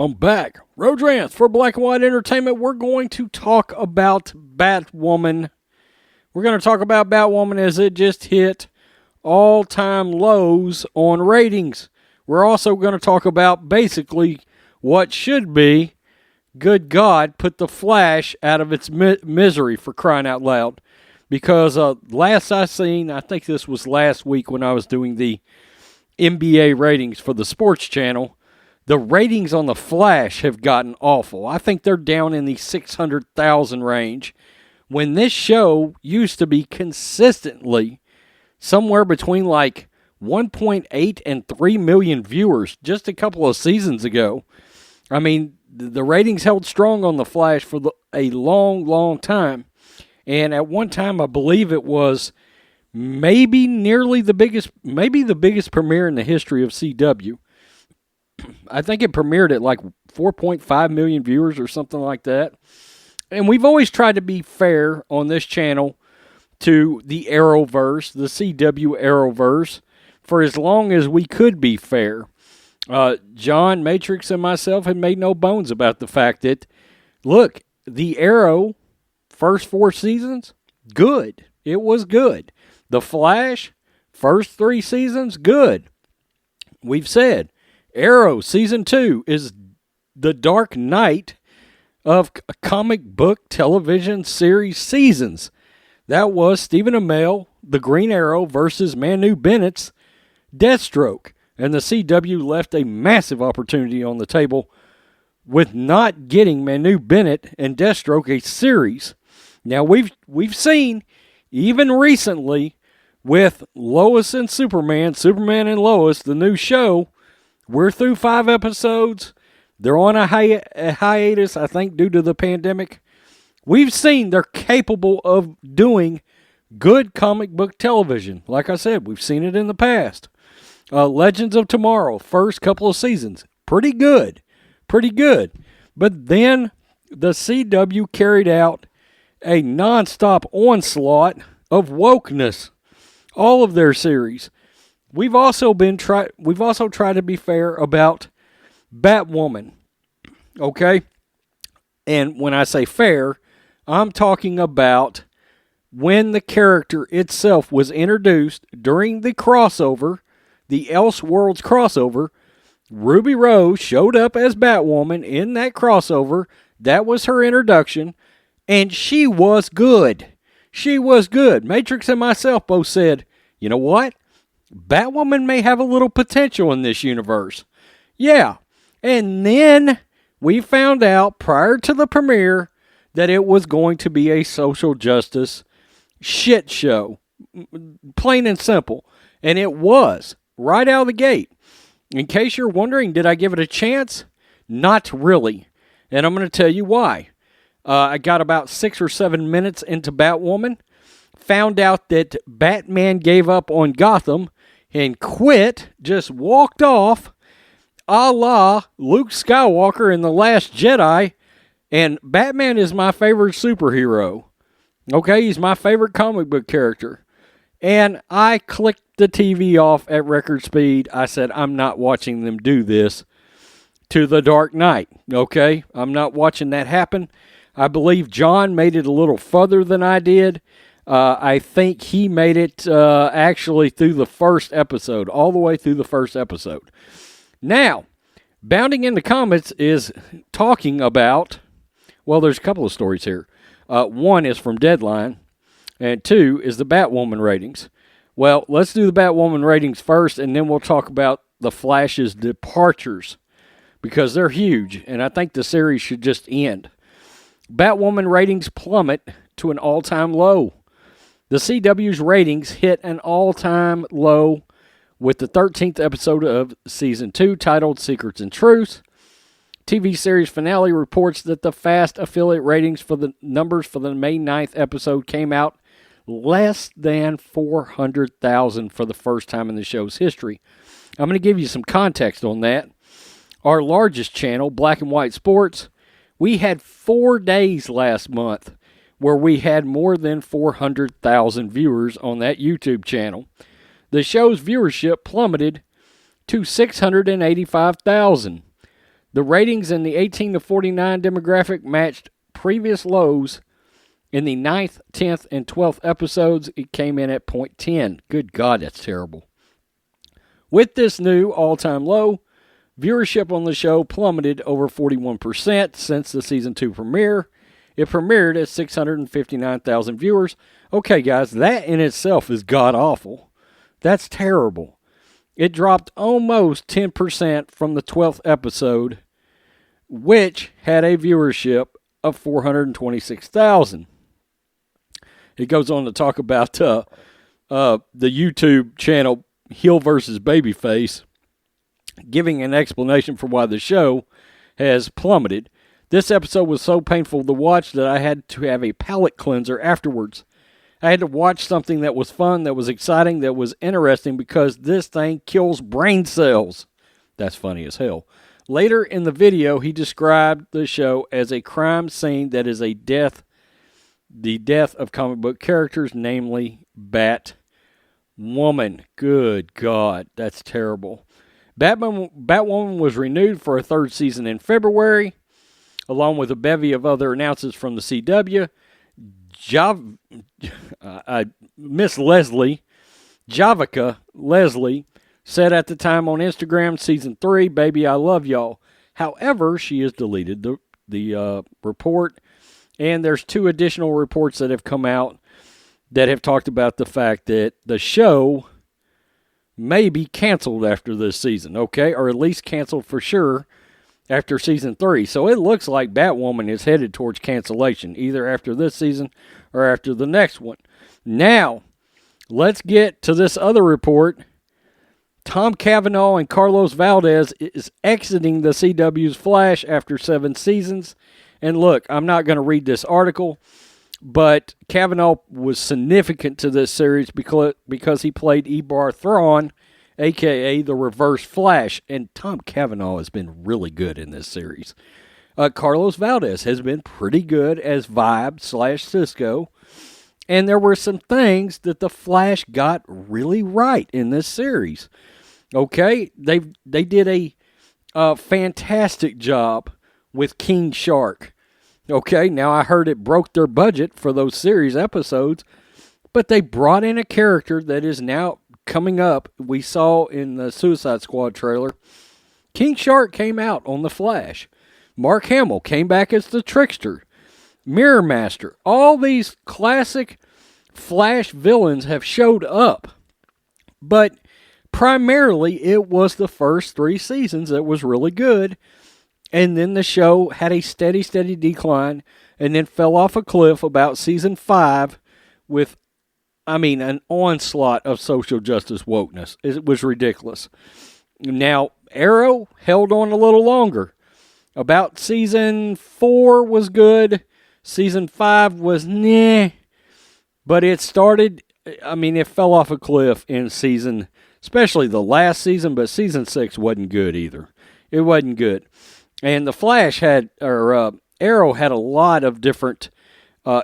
I'm back. Road Rants for Black and White Entertainment. We're going to talk about Batwoman. We're going to talk about Batwoman as it just hit all-time lows on ratings. We're also going to talk about basically what should be, good God, put the Flash out of its misery, for crying out loud. Because last I seen, I think this was last week when I was doing the NBA ratings for the sports channel, the ratings on the Flash have gotten awful. I think they're down in the 600,000 range, when this show used to be consistently somewhere between like 1.8 and 3 million viewers just a couple of seasons ago. I mean, the ratings held strong on the Flash for a long, long time. And at one time, I believe it was maybe the biggest premiere in the history of CW. I think it premiered at like 4.5 million viewers or something like that. And we've always tried to be fair on this channel to the Arrowverse, the CW Arrowverse, for as long as we could be fair. John, Matrix, and myself had made no bones about the fact that, look, the Arrow, first 4 seasons, good. It was good. The Flash, first 3 seasons, good. We've said Arrow Season 2 is the Dark Knight of comic book television series seasons. That was Stephen Amell, the Green Arrow, versus Manu Bennett's Deathstroke. And the CW left a massive opportunity on the table with not getting Manu Bennett and Deathstroke a series. Now, we've seen, even recently, with Lois and Superman and Lois, the new show, we're through 5 episodes. They're on a hiatus, I think, due to the pandemic. We've seen they're capable of doing good comic book television. Like I said, we've seen it in the past. Legends of Tomorrow, first couple of seasons, pretty good. But then the CW carried out a nonstop onslaught of wokeness. All of their series. We've also tried to be fair about Batwoman. Okay? And when I say fair, I'm talking about when the character itself was introduced during the crossover, the Elseworlds crossover. Ruby Rose showed up as Batwoman in that crossover. That was her introduction. And she was good. She was good. Matrix and myself both said, you know what? Batwoman may have a little potential in this universe. Yeah. And then we found out prior to the premiere that it was going to be a social justice shit show. Plain and simple. And it was. Right out of the gate. In case you're wondering, did I give it a chance? Not really. And I'm going to tell you why. I got about 6 or 7 minutes into Batwoman. Found out that Batman gave up on Gotham and quit, just walked off, a la Luke Skywalker in The Last Jedi. And Batman is my favorite superhero. Okay, he's my favorite comic book character. And I clicked the TV off at record speed. I said, I'm not watching them do this to The Dark Knight. Okay, I'm not watching that happen. I believe John made it a little further than I did. I think he made it actually through the first episode, all the way through the first episode. Now, Bounding into Comics is talking about, well, there's a couple of stories here. One is from Deadline, and 2 is the Batwoman ratings. Well, let's do the Batwoman ratings first, and then we'll talk about the Flash's departures, because they're huge, and I think the series should just end. Batwoman ratings plummet to an all-time low. The CW's ratings hit an all-time low with the 13th episode of Season 2 titled Secrets and Truths. TV series finale reports that the Fast affiliate ratings for the numbers for the May 9th episode came out less than 400,000 for the first time in the show's history. I'm going to give you some context on that. Our largest channel, Black and White Sports, we had 4 days last month where we had more than 400,000 viewers on that YouTube channel. The show's viewership plummeted to 685,000. The ratings in the 18 to 49 demographic matched previous lows. In the 9th, 10th, and 12th episodes, it came in at 0.10. Good God, that's terrible. With this new all-time low, viewership on the show plummeted over 41% since the Season 2 premiere. It premiered at 659,000 viewers. Okay, guys, that in itself is god-awful. That's terrible. It dropped almost 10% from the 12th episode, which had a viewership of 426,000. It goes on to talk about the YouTube channel Heel vs. Babyface, giving an explanation for why the show has plummeted. This episode was so painful to watch that I had to have a palate cleanser afterwards. I had to watch something that was fun, that was exciting, that was interesting, because this thing kills brain cells. That's funny as hell. Later in the video, he described the show as a crime scene that is the death of comic book characters, namely Batwoman. Good God, that's terrible. Batwoman was renewed for a third season in February, along with a bevy of other announcements from the CW. Miss Javicia Leslie, said at the time on Instagram, Season 3, baby, I love y'all. However, she has deleted the report, and there's 2 additional reports that have come out that have talked about the fact that the show may be canceled after this season, okay? Or at least canceled for sure after Season 3. So it looks like Batwoman is headed towards cancellation, either after this season or after the next one. Now, let's get to this other report. Tom Cavanaugh and Carlos Valdez is exiting the CW's Flash after 7 seasons. And look, I'm not going to read this article, but Cavanaugh was significant to this series because he played Ebar Thrawn, a.k.a. the Reverse Flash, and Tom Cavanaugh has been really good in this series. Carlos Valdez has been pretty good as Vibe/Cisco, and there were some things that the Flash got really right in this series. Okay, they did a fantastic job with King Shark. Okay, now I heard it broke their budget for those series episodes, but they brought in a character that is now coming up. We saw in the Suicide Squad trailer, King Shark came out on The Flash. Mark Hamill came back as the Trickster. Mirror Master. All these classic Flash villains have showed up. But primarily, it was the first 3 seasons that was really good. And then the show had a steady decline and then fell off a cliff about Season 5 with, an onslaught of social justice wokeness. It was ridiculous. Now, Arrow held on a little longer. About Season 4 was good. Season 5 was nah. But it started, it fell off a cliff in especially the last season, but Season 6 wasn't good either. It wasn't good. And the Flash Arrow had a lot of different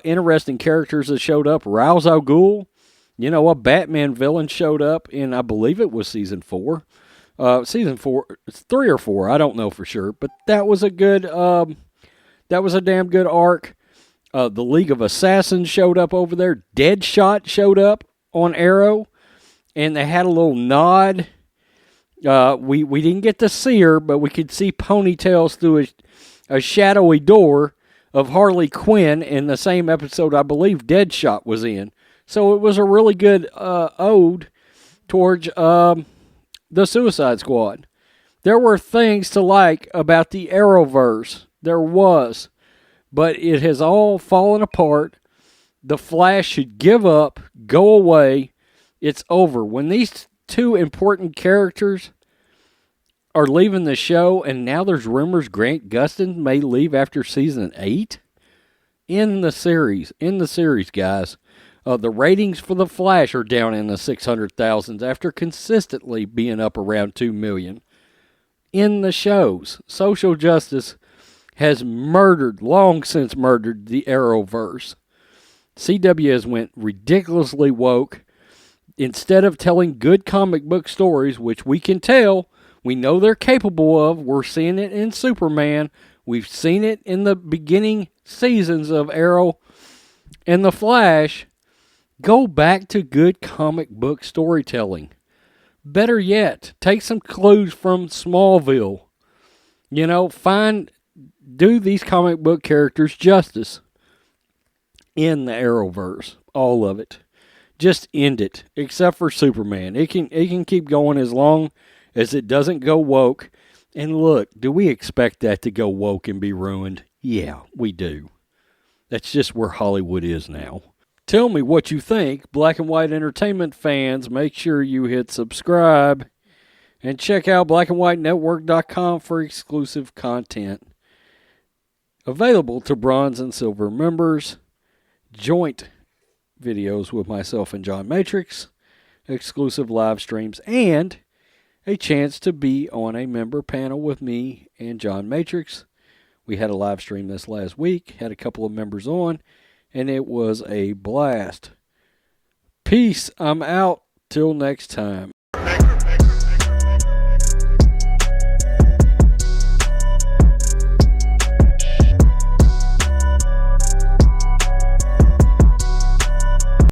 interesting characters that showed up. Ra's al Ghul, a Batman villain showed up in, I believe it was Season 4. Season 4, it's 3 or 4, I don't know for sure. But that was a damn good arc. The League of Assassins showed up over there. Deadshot showed up on Arrow. And they had a little nod. We didn't get to see her, but we could see ponytails through a shadowy door of Harley Quinn in the same episode I believe Deadshot was in. So it was a really good ode towards the Suicide Squad. There were things to like about the Arrowverse. There was. But it has all fallen apart. The Flash should give up, go away. It's over. When these 2 important characters are leaving the show, and now there's rumors Grant Gustin may leave after Season 8 in the series, guys. The ratings for The Flash are down in the 600,000s after consistently being up around 2 million. In the shows, social justice has long since murdered the Arrowverse. CW has went ridiculously woke. Instead of telling good comic book stories, which we can tell, we know they're capable of. We're seeing it in Superman. We've seen it in the beginning seasons of Arrow and The Flash. Go back to good comic book storytelling. Better yet, take some clues from Smallville. Do these comic book characters justice in the Arrowverse. All of it. Just end it, except for Superman. It can keep going as long as it doesn't go woke. And look, do we expect that to go woke and be ruined? Yeah, we do. That's just where Hollywood is now. Tell me what you think, Black and White Entertainment fans. Make sure you hit subscribe and check out blackandwhitenetwork.com for exclusive content. Available to bronze and silver members, joint videos with myself and John Matrix, exclusive live streams, and a chance to be on a member panel with me and John Matrix. We had a live stream this last week, had a couple of members on, and it was a blast. Peace. I'm out. Till next time.